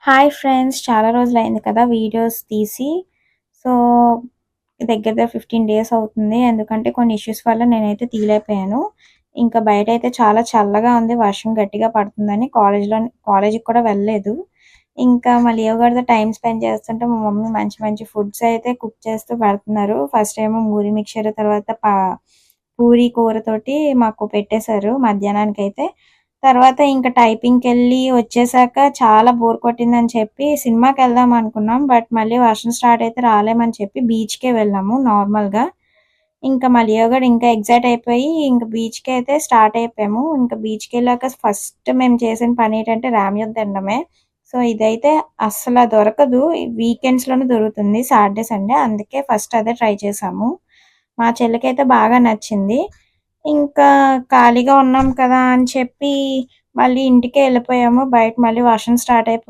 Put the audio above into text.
Hi friends! చాలా రోజులైంది కదా వీడియోస్ తీసి. సో, దగ్గర దగ్గర 15 డేస్ అవుతుంది. ఎందుకంటే కొన్ని ఇష్యూస్ వల్ల నేనైతే తీయలేకపోయాను. ఇంకా బయటైతే చాలా చల్లగా ఉంది. వర్షం గట్టిగా పడుతుందని కాలేజ్‌కి కూడా వెళ్ళలేదు. ఇంకా మా లియో గాడితో టైమ్ స్పెండ్ చేస్తుంటే మా మమ్మీ మంచి మంచి ఫుడ్స్ అయితే కుక్ చేస్తూ పెడుతున్నారు. ఫస్ట్ ఏమో పూరి మిక్చర్, తర్వాత పూరి కూరతోటి మాకు పెట్టేశారు మధ్యాహ్నానికైతే. తర్వాత ఇంక టైపింగ్‌కెళ్ళి వచ్చేసాక చాలా బోర్ కొట్టిందని చెప్పి సినిమాకెళ్దాం అనుకున్నాం. బట్ మళ్ళీ వర్షం స్టార్ట్ అయితే రాలేమని చెప్పి బీచ్‌కే వెళ్ళాము నార్మల్‌గా. ఇంకా మా లియో గాడు ఇంకా ఎక్సైట్ అయిపోయి ఇంక బీచ్‌కైతే స్టార్ట్ అయిపోయాము. ఇంక బీచ్‌కెళ్ళాక ఫస్ట్ మేము చేసిన పనేంటంటే రామ్యం తినడమే. సో, ఇదైతే అస్సల దొరకదు. వీకెండ్స్‌లోనే దొరుకుతుంది. Saturday, Sunday. అందుకే ఫస్ట్ అదే ట్రై చేశాము. మా చెల్లికైతే బాగా నచ్చింది. ఇంకా ఖాళీగా ఉన్నాం కదా అని చెప్పి మళ్ళీ ఇంటికే వెళ్ళిపోయాము. బయట మళ్ళీ వర్షం స్టార్ట్ అయిపోయింది.